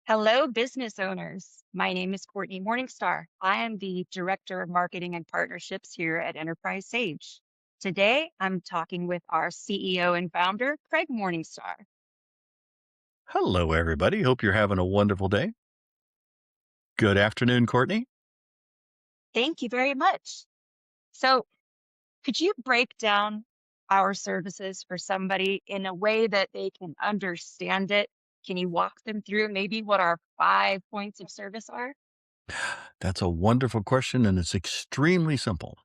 Hello, business owners. My name is Courtney Morningstar. I am the Director of Marketing and Partnerships here at Enterprise Sage. Today, I'm talking with our CEO and founder, Craig Morningstar. Hello, everybody. Hope you're having a wonderful day. Good afternoon, Courtney. Thank you very much. So, could you break down our services for somebody in a way that they can understand it? Can you walk them through maybe what our 5 points of service are? That's a wonderful question, and it's extremely simple.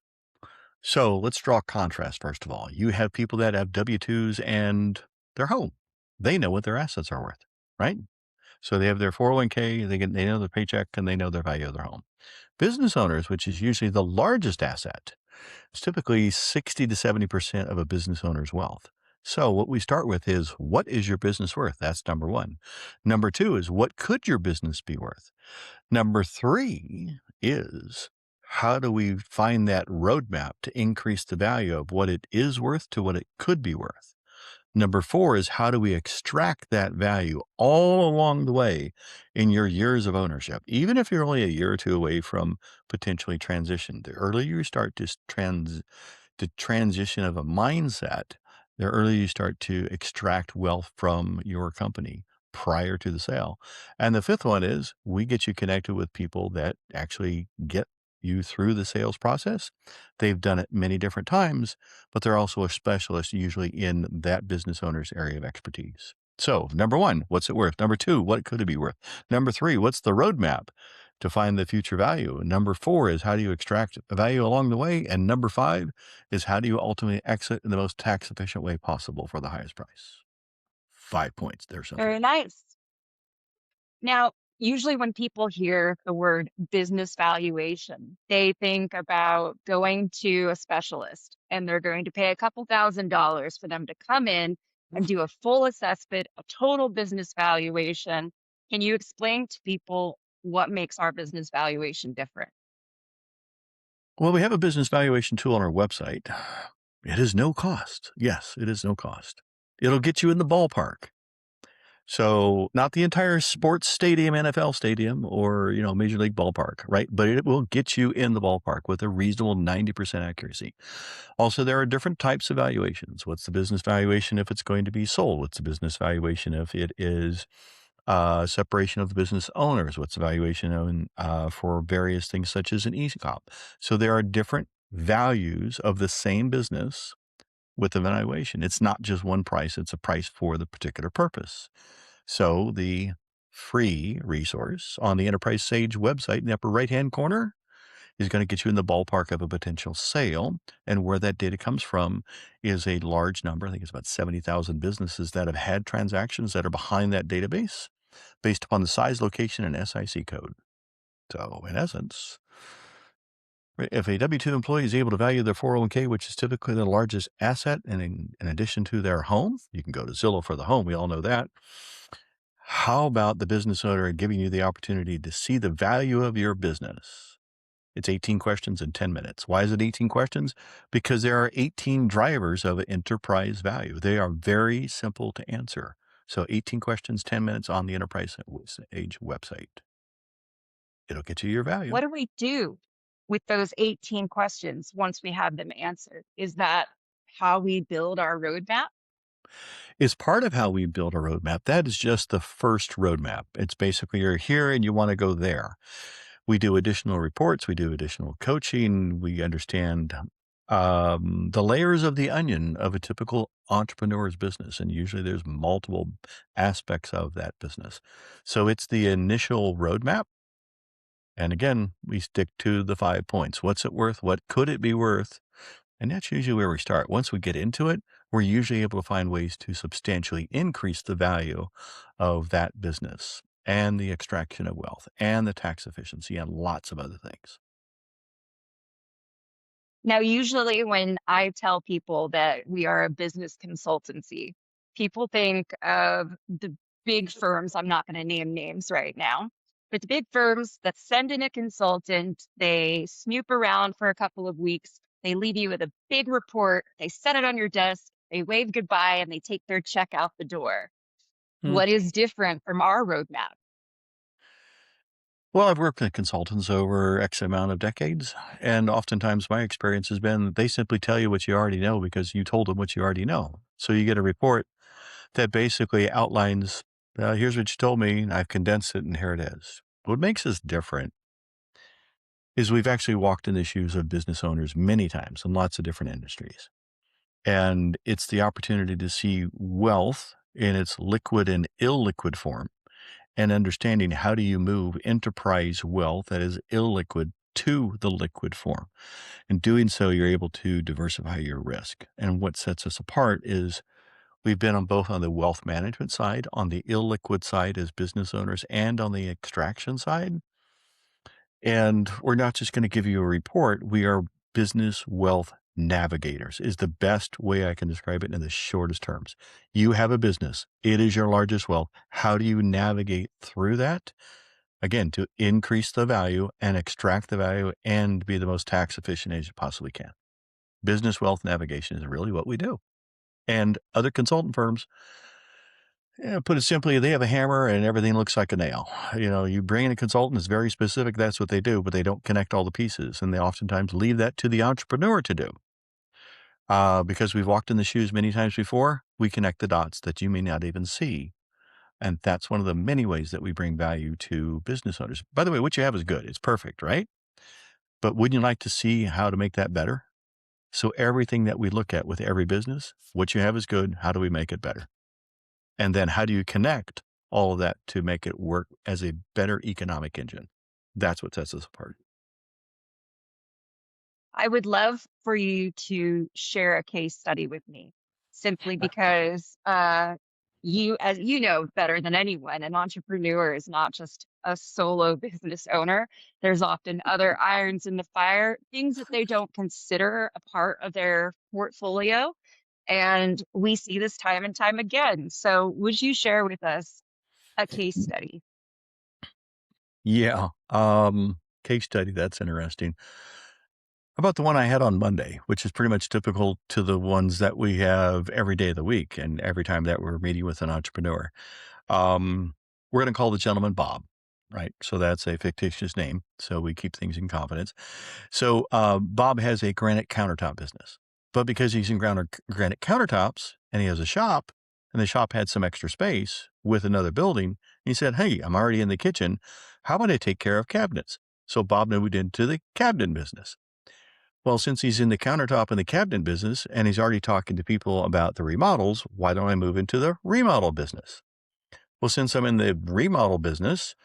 So let's draw a contrast, first of all. You have people that have W 2s and they're home. They know what their assets are worth, right? So they have their 401k, they know their paycheck, and they know their value of their home. Business owners, which is usually the largest asset, it's typically 60 to 70% of a business owner's wealth. So what we start with is, what is your business worth? That's number one. Number two is, what could your business be worth? Number three is, how do we find that roadmap to increase the value of what it is worth to what it could be worth? Number four is, how do we extract that value all along the way in your years of ownership? Even if you're only a year or two away from potentially transition, the earlier you start to the transition of a mindset, the earlier you start to extract wealth from your company prior to the sale. And the fifth one is, we get you connected with people that actually get you through the sales process. They've done it many different times, but they're also a specialist usually in that business owner's area of expertise. So, number one, what's it worth? Number two, what could it be worth? Number three, what's the roadmap to find the future value? Number four is, how do you extract value along the way? And number five is, how do you ultimately exit in the most tax efficient way possible for the highest price? 5 points. They're simple. Very nice. Now, usually when people hear the word business valuation, they think about going to a specialist and they're going to pay a couple $1,000s for them to come in and do a full assessment, a total business valuation. Can you explain to people what makes our business valuation different? Well, we have a business valuation tool on our website. It is no cost. Yes, it is no cost. It'll get you in the ballpark. So, not the entire sports stadium, NFL stadium, or, Major League ballpark, right? But it will get you in the ballpark with a reasonable 90% accuracy. Also, there are different types of valuations. What's the business valuation if it's going to be sold? What's the business valuation if it is separation of the business owners? What's the valuation for various things such as an ESOP? So there are different values of the same business with the valuation. It's not just one price, it's a price for the particular purpose. So the free resource on the Enterprise Sage website in the upper right hand corner is going to get you in the ballpark of a potential sale. And where that data comes from is a large number. I think it's about 70,000 businesses that have had transactions that are behind that database based upon the size, location, and SIC code. So, in essence, if a W 2 employee is able to value their 401k, which is typically the largest asset, and in addition to their home, you can go to Zillow for the home. We all know that. How about the business owner giving you the opportunity to see the value of your business? It's 18 questions in 10 minutes. Why is it 18 questions? Because there are 18 drivers of enterprise value. They are very simple to answer. So 18 questions, 10 minutes on the Enterprise Age website. It'll get you your value. What do we do with those 18 questions once we have them answered? Is that how we build our roadmap? Is part of how we build a roadmap. That is just the first roadmap. It's basically, you're here and you want to go there. We do additional reports, we do additional coaching, we understand the layers of the onion of a typical entrepreneur's business. And usually there's multiple aspects of that business. So it's the initial roadmap. And again, we stick to the 5 points. What's it worth? What could it be worth? And that's usually where we start. Once we get into it, we're usually able to find ways to substantially increase the value of that business and the extraction of wealth and the tax efficiency and lots of other things. Now, usually when I tell people that we are a business consultancy, people think of the big firms. I'm not going to name names right now, but the big firms that send in a consultant, they snoop around for a couple of weeks, they leave you with a big report, they set it on your desk, they wave goodbye, and they take their check out the door. Hmm. What is different from our roadmap? Well, I've worked with consultants over X amount of decades, and oftentimes my experience has been that they simply tell you what you already know because you told them what you already know. So you get a report that basically outlines, here's what you told me, I've condensed it, and here it is. What makes us different is we've actually walked in the shoes of business owners many times in lots of different industries. And it's the opportunity to see wealth in its liquid and illiquid form and understanding how do you move enterprise wealth that is illiquid to the liquid form. In doing so, you're able to diversify your risk. And what sets us apart is we've been on both on the wealth management side, on the illiquid side as business owners, and on the extraction side. And we're not just going to give you a report. We are business wealth navigators is the best way I can describe it in the shortest terms. You have a business. It is your largest wealth. How do you navigate through that? Again, to increase the value and extract the value and be the most tax efficient as you possibly can. Business wealth navigation is really what we do. And other consultant firms, put it simply, they have a hammer and everything looks like a nail. You bring in a consultant that's very specific, that's what they do, but they don't connect all the pieces. And they oftentimes leave that to the entrepreneur to do. Because we've walked in the shoes many times before, we connect the dots that you may not even see. And that's one of the many ways that we bring value to business owners. By the way, what you have is good. It's perfect, right? But wouldn't you like to see how to make that better? So everything that we look at with every business, what you have is good. How do we make it better? And then how do you connect all of that to make it work as a better economic engine? That's what sets us apart. I would love for you to share a case study with me simply because you, as you know better than anyone, an entrepreneur is not just a solo business owner. There's often other irons in the fire, things that they don't consider a part of their portfolio. And we see this time and time again. So, would you share with us a case study? Yeah. Case study. That's interesting. How about the one I had on Monday, which is pretty much typical to the ones that we have every day of the week and every time that we're meeting with an entrepreneur. Um, we're going to call the gentleman Bob, right? So that's a fictitious name. So we keep things in confidence. So Bob has a granite countertop business, but because he's in granite countertops and he has a shop, and the shop had some extra space with another building, he said, "Hey, I'm already in the kitchen. How about I take care of cabinets?" So Bob moved into the cabinet business. Well, since he's in the countertop and the cabinet business and he's already talking to people about the remodels, why don't I move into the remodel business? Well, since I'm in the remodel business,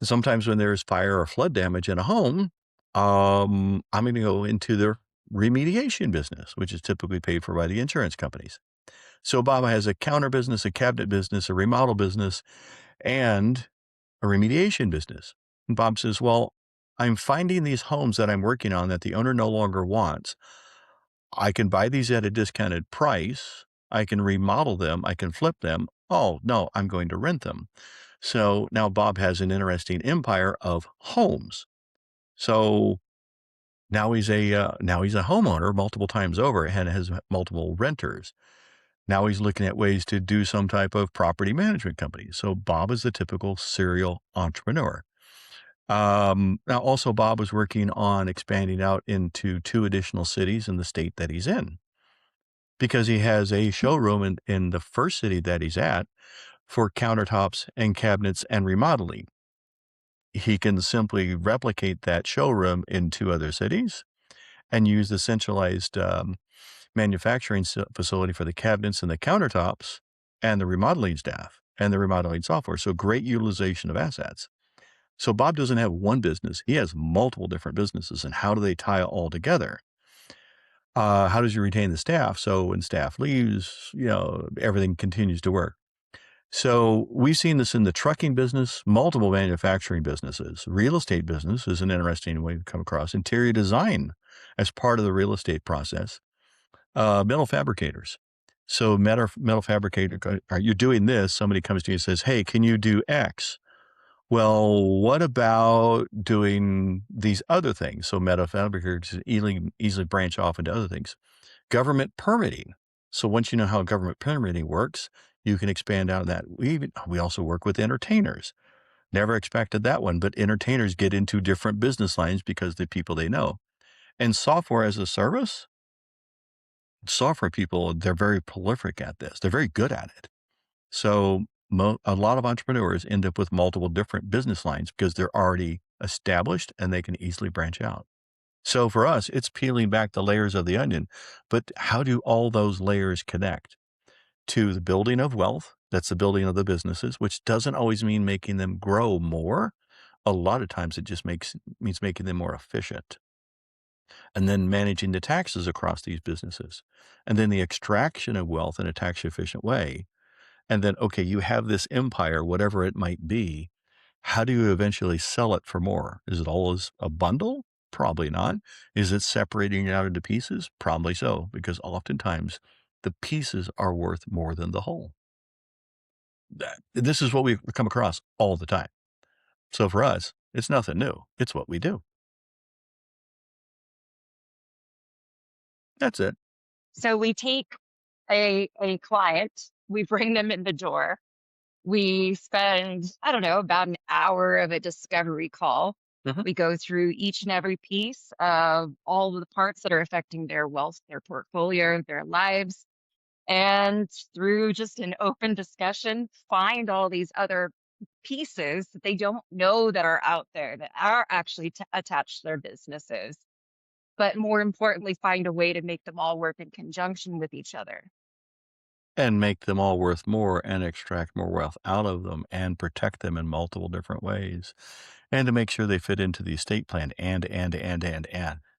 sometimes when there's fire or flood damage in a home, I'm going to go into the remediation business, which is typically paid for by the insurance companies. So Bob has a counter business, a cabinet business, a remodel business, and a remediation business. And Bob says, "Well, I'm finding these homes that I'm working on that the owner no longer wants. I can buy these at a discounted price. I can remodel them. I can flip them. Oh, no, I'm going to rent them." So now Bob has an interesting empire of homes. So now he's a homeowner multiple times over and has multiple renters. Now he's looking at ways to do some type of property management company. So Bob is the typical serial entrepreneur. Now also Bob was working on expanding out into 2 additional cities in the state that he's in because he has a showroom in the first city that he's at for countertops and cabinets and remodeling. He can simply replicate that showroom in 2 other cities and use the centralized, manufacturing facility for the cabinets and the countertops and the remodeling staff and the remodeling software. So great utilization of assets. So Bob doesn't have one business. He has multiple different businesses. And how do they tie all together? How does you retain the staff? So when staff leaves, everything continues to work. So we've seen this in the trucking business, multiple manufacturing businesses. Real estate business is an interesting way to come across. Interior design as part of the real estate process. Metal fabricators. So metal fabricator, are you doing this? Somebody comes to you and says, "Hey, can you do X?" Well, what about doing these other things? So metal fabricators easily branch off into other things. Government permitting. So once you know how government permitting works, you can expand out of that. We also work with entertainers. Never expected that one, but entertainers get into different business lines because the people they know. And software as a service, software people, they're very prolific at this. They're very good at it. So a lot of entrepreneurs end up with multiple different business lines because they're already established and they can easily branch out. So for us, it's peeling back the layers of the onion. But how do all those layers connect to the building of wealth? That's the building of the businesses, which doesn't always mean making them grow more. A lot of times it just means making them more efficient, and then managing the taxes across these businesses, and then the extraction of wealth in a tax efficient way. And then, okay, you have this empire, whatever it might be. How do you eventually sell it for more? Is it always a bundle? Probably not. Is it separating it out into pieces? Probably so, because oftentimes the pieces are worth more than the whole. This is what we come across all the time. So for us, it's nothing new. It's what we do. That's it. So we take a client, we bring them in the door. We spend, I don't know, about an hour of a discovery call. Mhm. We go through each and every piece of all of the parts that are affecting their wealth, their portfolio, their lives, and through just an open discussion, find all these other pieces that they don't know that are out there that are actually attached to their businesses. But more importantly, find a way to make them all work in conjunction with each other. And make them all worth more and extract more wealth out of them and protect them in multiple different ways, and to make sure they fit into the estate plan and.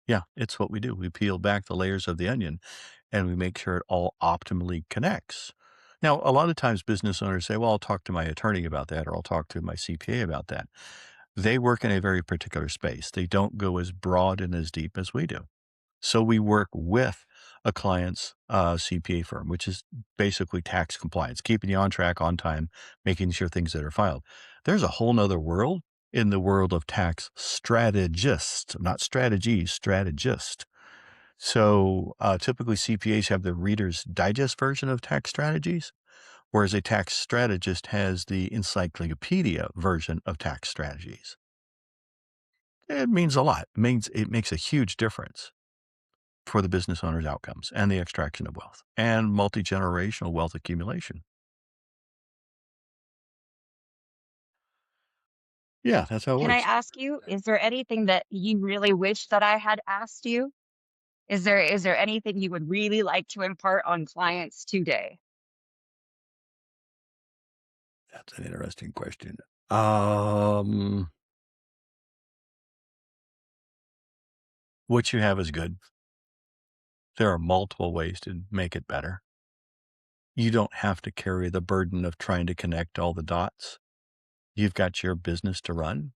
Yeah, it's what we do. We peel back the layers of the onion and we make sure it all optimally connects. Now, a lot of times business owners say, well, I'll talk to my attorney about that, or I'll talk to my CPA about that. They work in a very particular space. They don't go as broad and as deep as we do. So we work with a client's CPA firm, which is basically tax compliance, keeping you on track, on time, making sure things that are filed. There's a whole nother world in the world of tax strategist, not strategy, strategist. So typically CPAs have the Reader's Digest version of tax strategies, whereas a tax strategist has the encyclopedia version of tax strategies. It means a lot. It makes a huge difference for the business owner's outcomes and the extraction of wealth and multi-generational wealth accumulation. Yeah, that's how it Can I works. ask you, is there anything that you really wish that I had asked you? Is there anything you would really like to impart on clients today? That's an interesting question. Um, what you have is good. There are multiple ways to make it better. You don't have to carry the burden of trying to connect all the dots. You've got your business to run,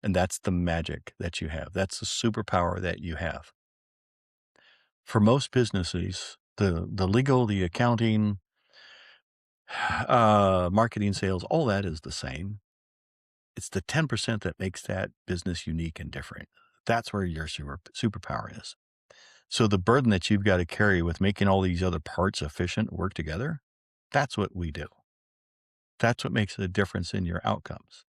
and that's the magic that you have. That's the superpower that you have. For most businesses, the legal, the accounting, marketing, sales, all that is the same. It's the 10% that makes that business unique and different. That's where your superpower is. So the burden that you've got to carry with making all these other parts efficient work together, that's what we do. That's what makes a difference in your outcomes.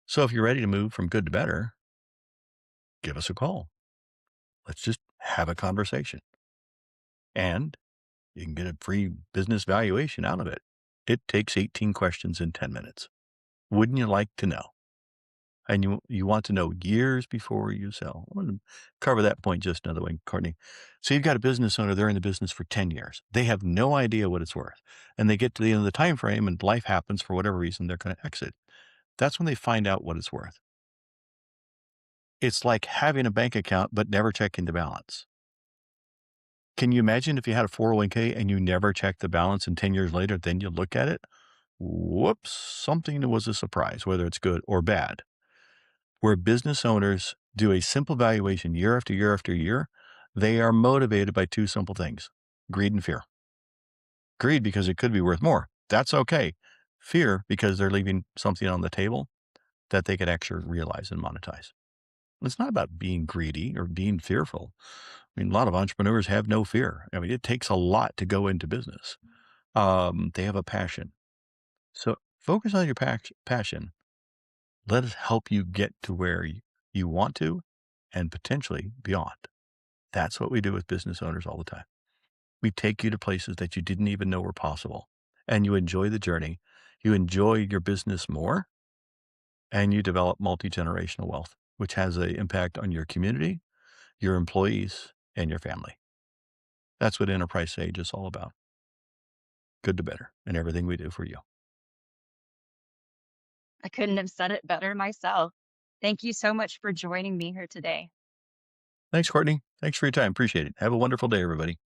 So if you're ready to move from good to better, give us a call. Let's just have a conversation. And you can get a free business valuation out of it. It takes 18 questions in 10 minutes. Wouldn't you like to know? And you want to know years before you sell. I want to cover that point just another way, Courtney. So you've got a business owner, they're in the business for 10 years. They have no idea what it's worth. And they get to the end of the time frame and life happens for whatever reason, they're going to exit. That's when they find out what it's worth. It's like having a bank account but never checking the balance. Can you imagine if you had a 401k and you never check the balance and 10 years later, then you look at it? Whoops, something was a surprise, whether it's good or bad. Where business owners do a simple valuation year after year after year, they are motivated by two simple things: greed and fear. Greed because it could be worth more. That's okay. Fear because they're leaving something on the table that they could actually realize and monetize. It's not about being greedy or being fearful. I mean, a lot of entrepreneurs have no fear. I mean, it takes a lot to go into business. They have a passion. So focus on your passion Let us help you get to where you want to and potentially beyond. That's what we do with business owners all the time. We take you to places that you didn't even know were possible, and you enjoy the journey. You enjoy your business more, and you develop multi-generational wealth, which has an impact on your community, your employees, and your family. That's what Enterprise Sage is all about. Good to better and everything we do for you. I couldn't have said it better myself. Thank you so much for joining me here today. Thanks, Courtney. Thanks for your time. Appreciate it. Have a wonderful day, everybody.